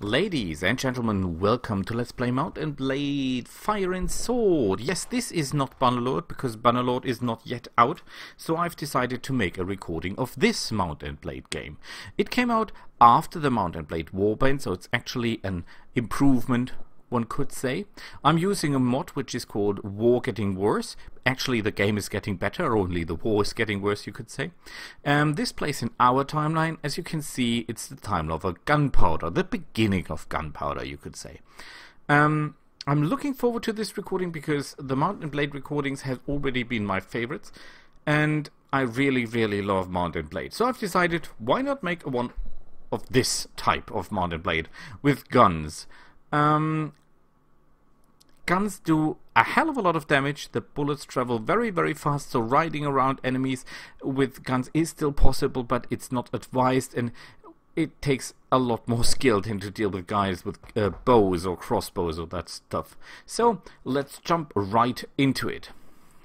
Ladies and gentlemen, welcome to Let's Play Mount and Blade Fire and Sword. Yes, this is not Bannerlord because Bannerlord is not yet out, so I've decided to make a recording of this Mount and Blade game. It came out after the Mount and Blade Warband, so it's actually an improvement, one could say. I'm using a mod which is called War Getting Worse. Actually, the game is getting better, only the war is getting worse, you could say. This plays in our timeline. As you can see, it's the timeline of Gunpowder, the beginning of Gunpowder, you could say. I'm looking forward to this recording because the Mount and Blade recordings have already been my favorites, and I really, really love Mount and Blade. So I've decided, why not make one of this type of Mount and Blade with guns? Guns do a hell of a lot of damage. The bullets travel very, very fast, so riding around enemies with guns is still possible, but it's not advised, and it takes a lot more skill than to deal with guys with bows or crossbows or that stuff. So let's jump right into it.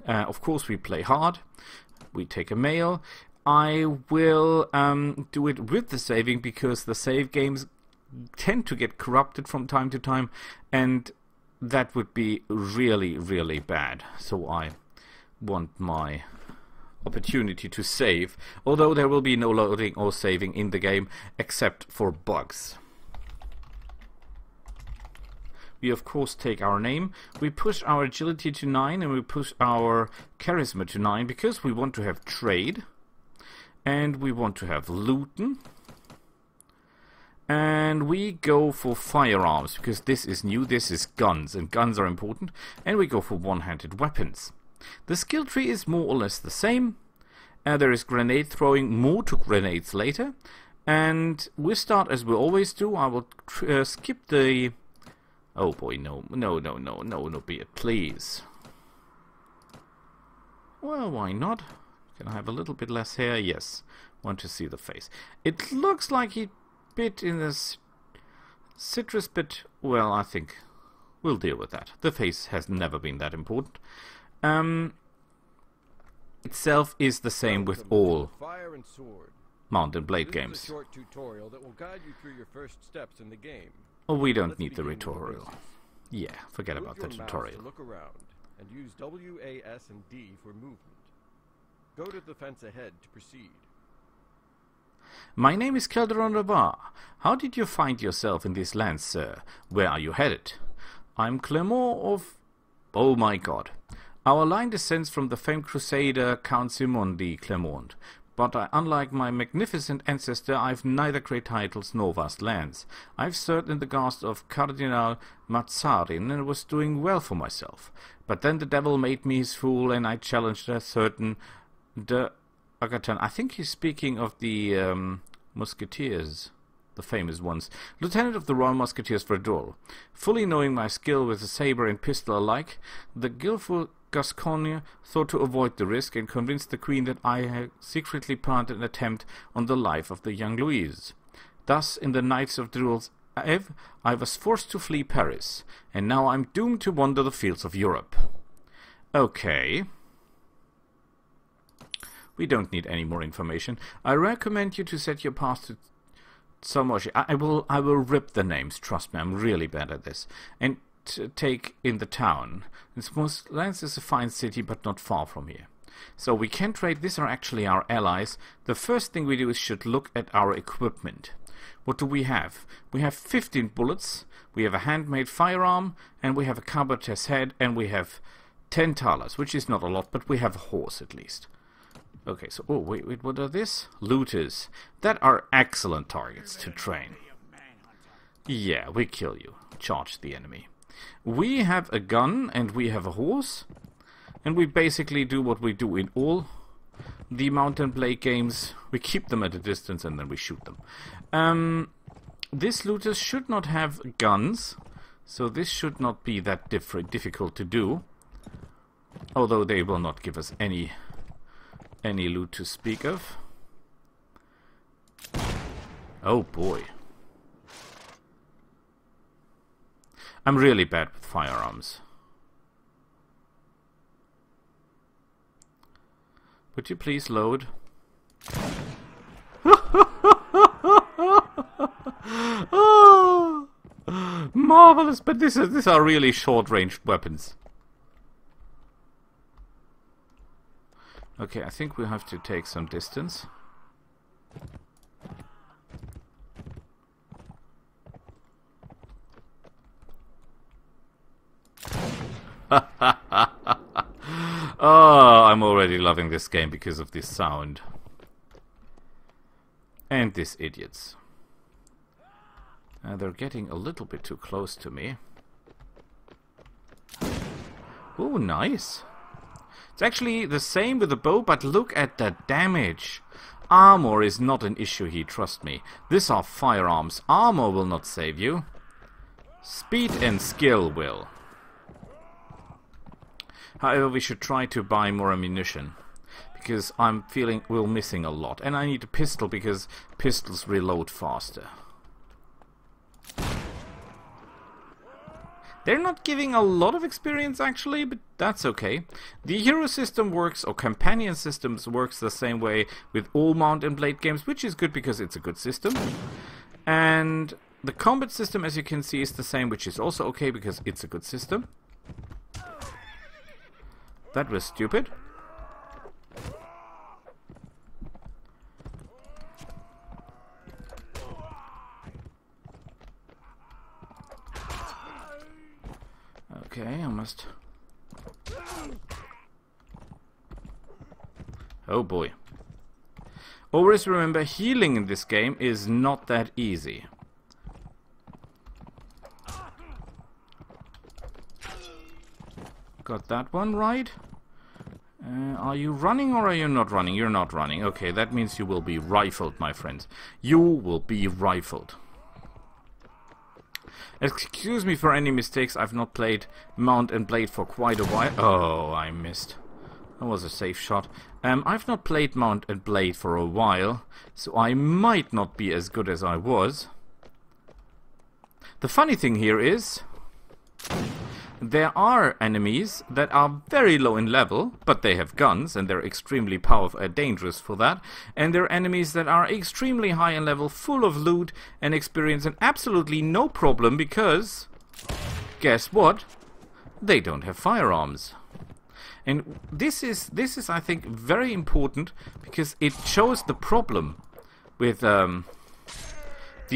Of course, we play hard. We take a male. I will do it with the saving because the save games tend to get corrupted from time to time, and that would be really, really bad. So I want my opportunity to save, although there will be no loading or saving in the game except for bugs. We of course take our name, we push our agility to 9 and we push our charisma to 9 because we want to have trade and we want to have looting. And we go for firearms, because this is new, this is guns, and guns are important, and we go for one-handed weapons. The skill tree is more or less the same. There is grenade throwing, more to grenades later, and we start as we always do. I will skip the... Oh boy, no, be it, please. Well, why not? Can I have a little bit less hair? Yes, want to see the face. It looks like he bit in this citrus bit. Well, I think we'll deal with that. The face has never been that important. Itself is the same with all Fire and Sword. Mount and Blade games. This is a short tutorial that will guide you through your first steps in the game. Oh, we don't Let's need the begin with tutorial. basics. Yeah, forget Move about the your mouse tutorial. to look around and use W, A, S, and D for movement. Go to the fence ahead to proceed. My name is Calderon Ravar. How did you find yourself in this land, sir? Where are you headed? I'm Clermont of... Oh my god. Our line descends from the famed crusader Count Simon de Clermont. But unlike my magnificent ancestor, I've neither great titles nor vast lands. I've served in the guards of Cardinal Mazarin and was doing well for myself. But then the devil made me his fool and I challenged a certain... Agatan. I think he's speaking of the Musketeers, the famous ones. Lieutenant of the Royal Musketeers for a duel. Fully knowing my skill with the saber and pistol alike, the guileful Gascogne thought to avoid the risk and convinced the Queen that I had secretly planned an attempt on the life of the young Louise. Thus, in the Knights of Duels Eve, I was forced to flee Paris, and now I'm doomed to wander the fields of Europe. Okay. We don't need any more information. I recommend you to set your path to Salmoshi. I will rip the names, trust me, I'm really bad at this. And take in the town. Lens is a fine city, but not far from here. So we can trade. These are actually our allies. The first thing we do is should look at our equipment. What do we have? We have 15 bullets, we have a handmade firearm, and we have a Carbertess head, and we have 10 thalers, which is not a lot, but we have a horse at least. Okay, so, oh, wait, what are this? Looters. That are excellent targets to train. Yeah, we kill you. Charge the enemy. We have a gun, and we have a horse. And we basically do what we do in all the Mount and Blade games. We keep them at a distance, and then we shoot them. These looters should not have guns, so this should not be that difficult to do. Although they will not give us any loot to speak of. Oh boy. I'm really bad with firearms. Would you please load? Oh, marvelous, but these are really short-ranged weapons. Okay, I think we have to take some distance. Oh, I'm already loving this game because of this sound. And these idiots. They're getting a little bit too close to me. Oh, nice. It's actually the same with the bow, but look at the damage. Armor is not an issue here, trust me. These are firearms. Armor will not save you. Speed and skill will. However, we should try to buy more ammunition. Because I'm feeling we're missing a lot. And I need a pistol because pistols reload faster. They're not giving a lot of experience actually, but that's okay. The hero system works, or companion systems works the same way with all Mount and Blade games, which is good because it's a good system. And the combat system, as you can see, is the same, which is also okay because it's a good system. That was stupid. Okay, I must... Oh boy. Always remember, healing in this game is not that easy. Got that one right. Are you running or are you not running? You're not running. Okay, that means you will be rifled, my friends. You will be rifled. Excuse me for any mistakes. I've not played Mount and Blade for quite a while. Oh, I missed. That was a safe shot. I've not played Mount and Blade for a while, so I might not be as good as I was. The funny thing here is... there are enemies that are very low in level, but they have guns, and they're extremely powerful and dangerous for that. And there are enemies that are extremely high in level, full of loot and experience, and absolutely no problem because, guess what? They don't have firearms. And this is I think very important because it shows the problem with the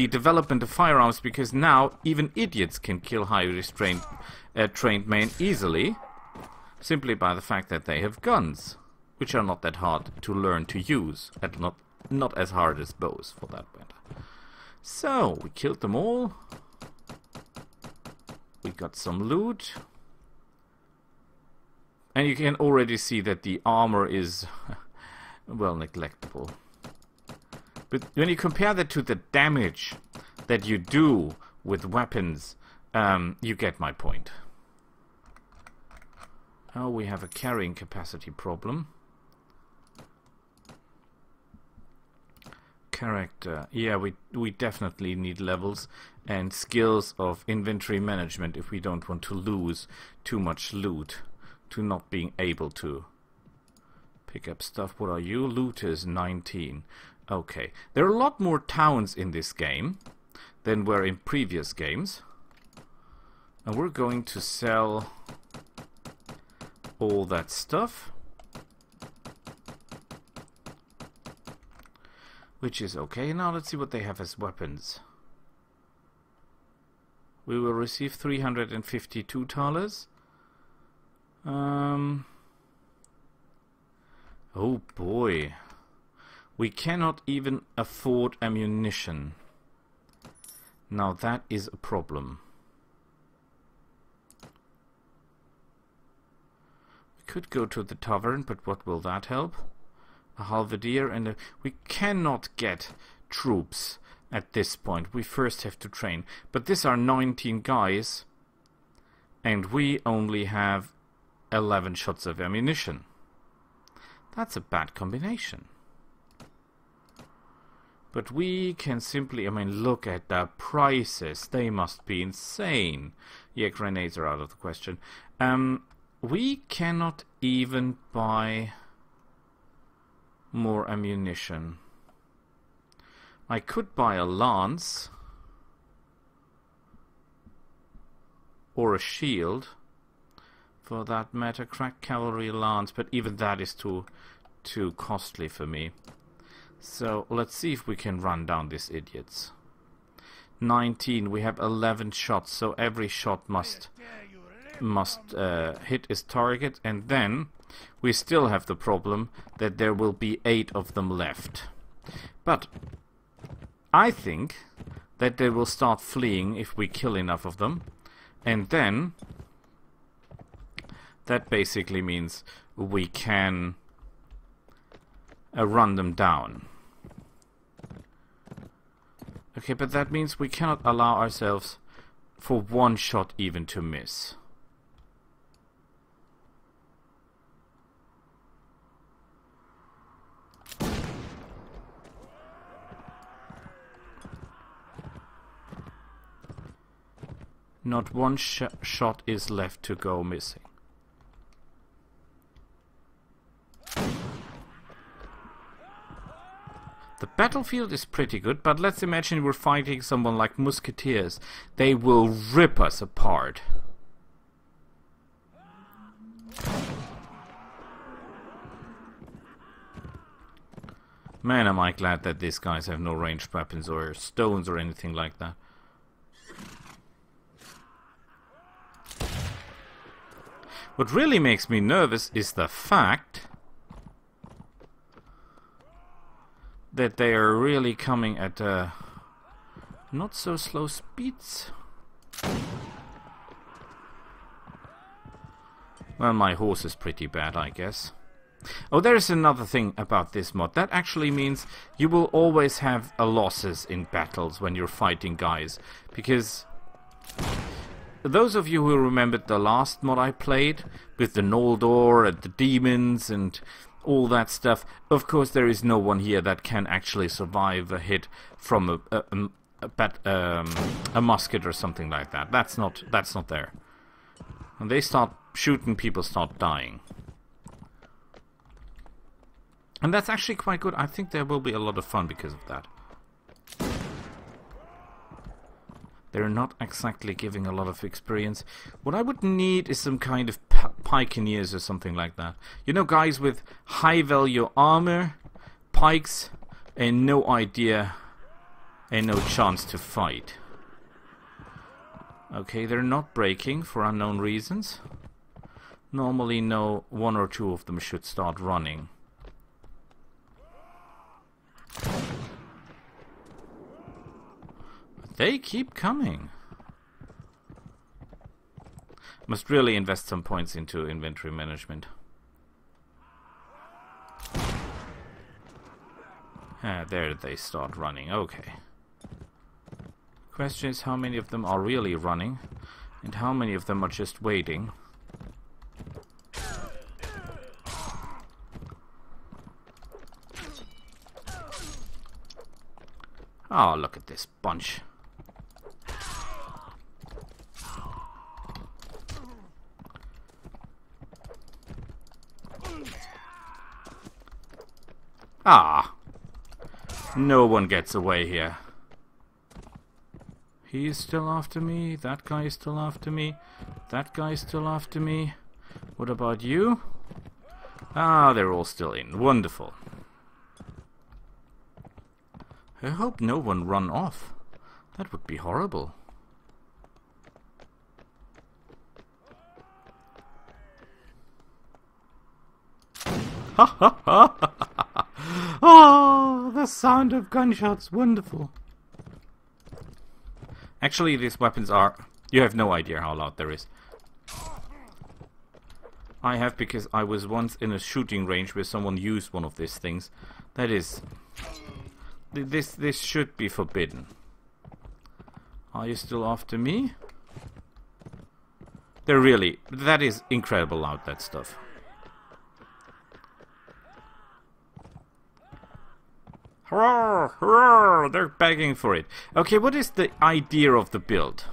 development of firearms, because now even idiots can kill highly trained men easily simply by the fact that they have guns, which are not that hard to learn to use, and not as hard as bows for that matter. So we killed them all. We got some loot, and you can already see that the armor is well, neglectable. But when you compare that to the damage that you do with weapons, you get my point. Oh, we have a carrying capacity problem. Character. Yeah, we definitely need levels and skills of inventory management if we don't want to lose too much loot to not being able to pick up stuff. What are you? Loot is 19. Okay. There are a lot more towns in this game than were in previous games. And we're going to sell all that stuff, which is okay. Now let's see what they have as weapons. We will receive 352 thalers. Oh boy. We cannot even afford ammunition. Now that is a problem. We could go to the tavern, but what will that help? A halberdier and we cannot get troops at this point. We first have to train. But these are 19 guys, and we only have 11 shots of ammunition. That's a bad combination. But we can simply, I mean, look at the prices. They must be insane. Yeah, grenades are out of the question. We cannot even buy more ammunition. I could buy a lance. or a shield. For that matter, cracked cavalry lance, but even that is too costly for me. So let's see if we can run down these idiots. 19. We have 11 shots, so every shot must hit its target, and then we still have the problem that there will be 8 of them left. But I think that they will start fleeing if we kill enough of them, and then that basically means we can run them down. Okay, but that means we cannot allow ourselves for one shot even to miss. Not one shot is left to go missing. The battlefield is pretty good, but let's imagine we're fighting someone like Musketeers. They will rip us apart. Man, am I glad that these guys have no ranged weapons or stones or anything like that. What really makes me nervous is the fact that they are really coming at not so slow speeds. Well, my horse is pretty bad, I guess. Oh, there's another thing about this mod. That actually means you will always have losses in battles when you're fighting guys. Because those of you who remembered the last mod I played, with the Noldor and the demons and all that stuff, of course there is no one here that can actually survive a hit from a musket or something like that. That's not there. When they start shooting, people start dying. And that's actually quite good. I think there will be a lot of fun because of that. They're not exactly giving a lot of experience. What I would need is some kind of pikeneers or something like that. You know, guys with high value armor, pikes, and no idea and no chance to fight. Okay, they're not breaking for unknown reasons. Normally, no, one or two of them should start running. They keep coming. Must really invest some points into inventory management. Ah, there they start running. Okay. Question is how many of them are really running and how many of them are just waiting. Oh, look at this bunch. Ah, no one gets away here. He is still after me. That guy is still after me. That guy is still after me. What about you? Ah, they're all still in. Wonderful. I hope no one run off. That would be horrible. Ha ha ha! Oh, the sound of gunshots, wonderful. Actually, these weapons are... You have no idea how loud there is. I have, because I was once in a shooting range where someone used one of these things. That is... This should be forbidden. Are you still after me? They're really... That is incredible loud, that stuff. Hurrah! Hurrah! They're begging for it. Okay, what is the idea of the build?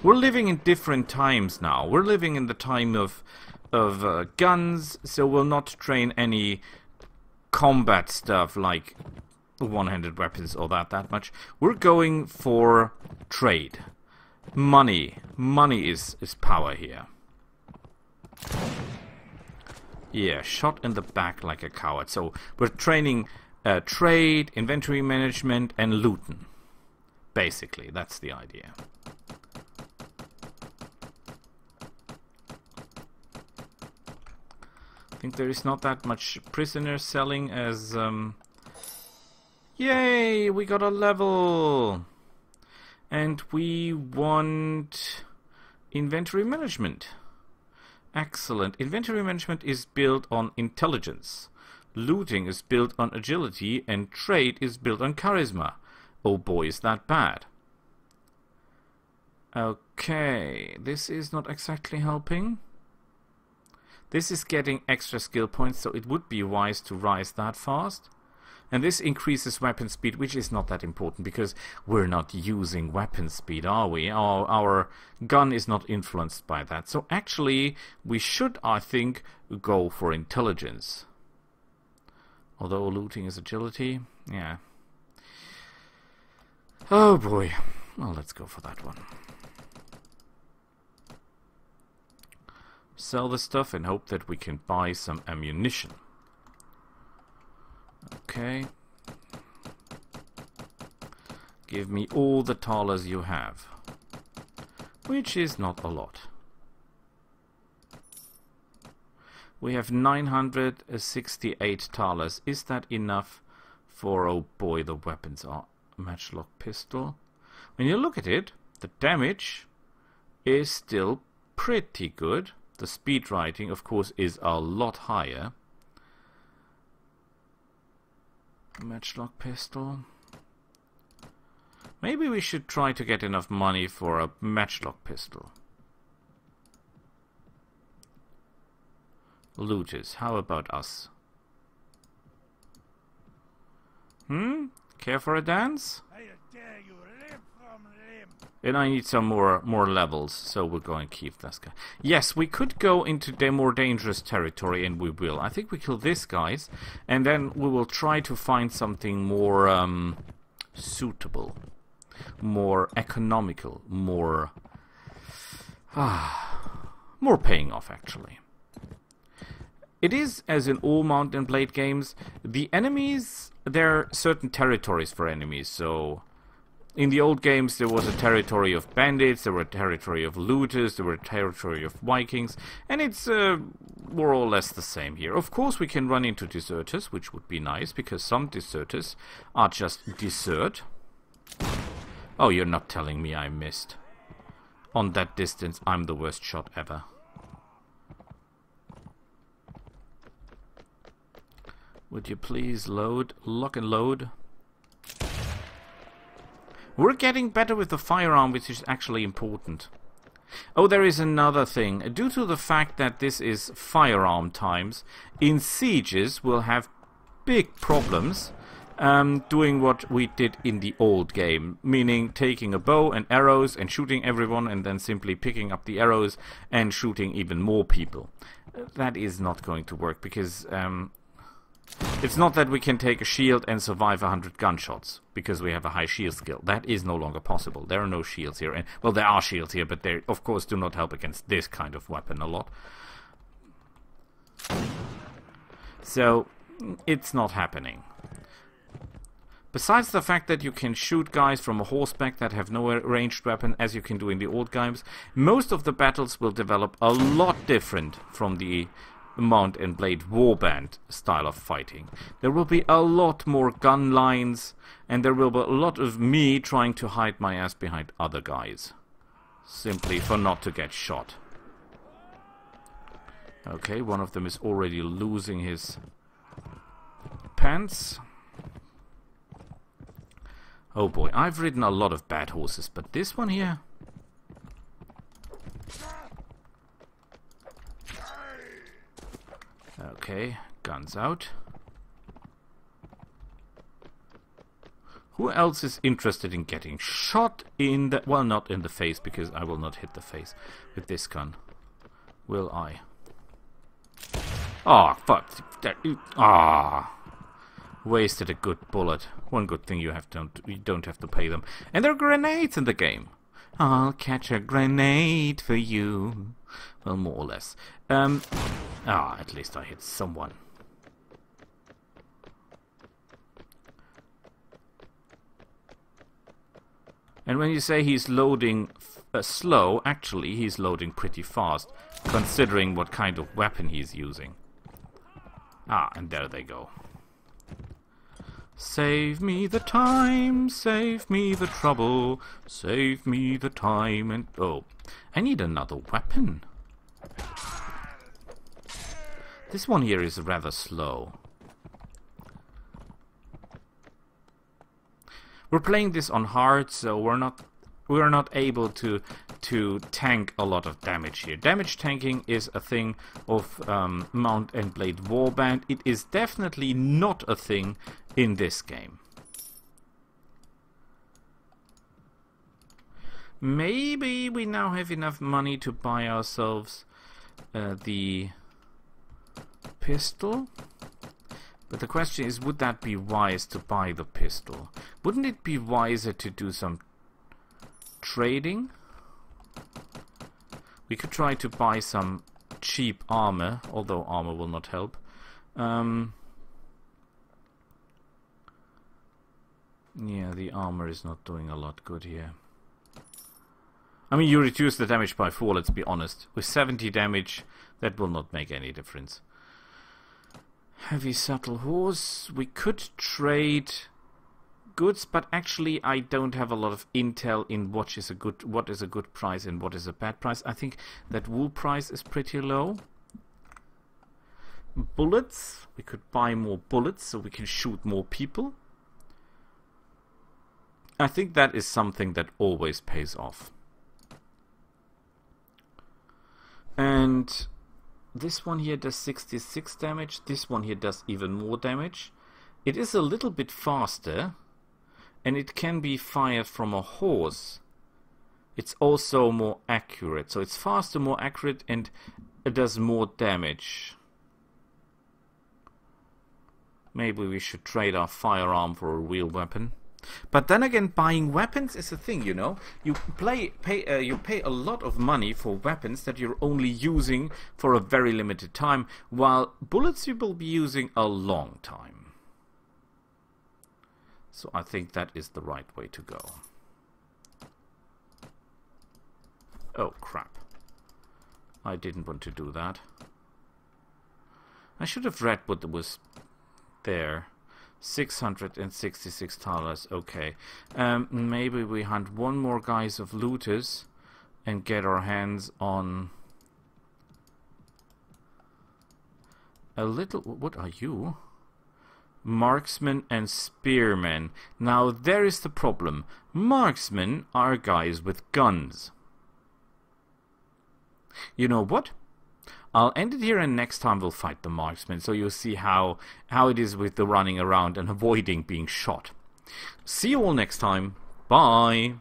We're living in different times now. We're living in the time of guns, so we'll not train any combat stuff like one-handed weapons or that much. We're going for trade. Money. Money is power here. Yeah, shot in the back like a coward. So we're training trade, inventory management, and looting. Basically, that's the idea. I think there is not that much prisoner selling as... Yay! We got a level! And we want inventory management. Excellent. Inventory management is built on intelligence. Looting is built on agility, and trade is built on charisma. Oh boy, is that bad. Okay, this is not exactly helping. This is getting extra skill points, so it would be wise to rise that fast. And this increases weapon speed, which is not that important, because we're not using weapon speed, are we? Our gun is not influenced by that. So actually, we should, I think, go for intelligence. Although looting is agility, yeah. Oh boy. Well, let's go for that one. Sell the stuff and hope that we can buy some ammunition. Okay. Give me all the thalers you have. Which is not a lot. We have 968 thalers. Is that enough for... Oh boy, the weapons are... Matchlock pistol. When you look at it, the damage is still pretty good. The speed rating, of course, is a lot higher. Matchlock pistol. Maybe we should try to get enough money for a matchlock pistol. Looters, how about us? Care for a dance? And I need some more levels, so we're going to keep this guy. Yes, we could go into the more dangerous territory, and we will. I think we kill this guys, and then we will try to find something more suitable, more economical, more paying off, actually. It is, as in all Mount and Blade games, the enemies, there are certain territories for enemies, so... In the old games, there was a territory of bandits, there were a territory of looters, there were a territory of Vikings, and it's more or less the same here. Of course, we can run into deserters, which would be nice, because some deserters are just desert. Oh, you're not telling me I missed. On that distance, I'm the worst shot ever. Would you please load, lock and load? We're getting better with the firearm, which is actually important. Oh, there is another thing. Due to the fact that this is firearm times, in sieges we'll have big problems doing what we did in the old game. Meaning taking a bow and arrows and shooting everyone and then simply picking up the arrows and shooting even more people. That is not going to work because... it's not that we can take a shield and survive 100 gunshots because we have a high shield skill. That is no longer possible. There are no shields here. And, well, there are shields here, but they, of course, do not help against this kind of weapon a lot. So, it's not happening. Besides the fact that you can shoot guys from a horseback that have no ranged weapon, as you can do in the old games, most of the battles will develop a lot different from the Mount and Blade Warband style of fighting. There will be a lot more gun lines, and there will be a lot of me trying to hide my ass behind other guys. Simply for not to get shot. Okay, one of them is already losing his pants. Oh boy, I've ridden a lot of bad horses, but this one here... Okay, guns out. Who else is interested in getting shot in the... Well, not in the face, because I will not hit the face with this gun. Will I? Ah, fuck. Wasted a good bullet. One good thing you don't have to pay them. And there are grenades in the game. I'll catch a grenade for you. Well, more or less. At least I hit someone. And when you say he's loading slow, actually he's loading pretty fast, considering what kind of weapon he's using. And there they go. Save me the time, save me the trouble, save me the time and... Oh, I need another weapon. This one here is rather slow. We're playing this on hard, so we're not able to tank a lot of damage here. Damage tanking is a thing of Mount and Blade Warband. It is definitely not a thing in this game. Maybe we now have enough money to buy ourselves the pistol. But the question is, would that be wise to buy the pistol? Wouldn't it be wiser to do some trading? We could try to buy some cheap armor, although armor will not help. Yeah, the armor is not doing a lot good here. I mean, you reduce the damage by 4, let's be honest. With 70 damage, that will not make any difference. Heavy Saddle Horse. We could trade goods, but actually I don't have a lot of intel in what is a good price and what is a bad price. I think that wool price is pretty low. Bullets. We could buy more bullets so we can shoot more people. I think that is something that always pays off. And this one here does 66 damage. This one here does even more damage. It is a little bit faster. And it can be fired from a horse. It's also more accurate. So it's faster, more accurate, and it does more damage. Maybe we should trade our firearm for a real weapon. But then again, buying weapons is a thing, you know. You pay a lot of money for weapons that you're only using for a very limited time, while bullets you will be using a long time. So I think that is the right way to go. Oh, crap. I didn't want to do that. I should have read what was there. 666 thalers, okay. Maybe we hunt one more guys of looters and get our hands on a little... What are you? Marksmen and spearmen. Now there is the problem. Marksmen are guys with guns. You know what? I'll end it here, and next time we'll fight the marksmen, so you'll see how it is with the running around and avoiding being shot. See you all next time. Bye!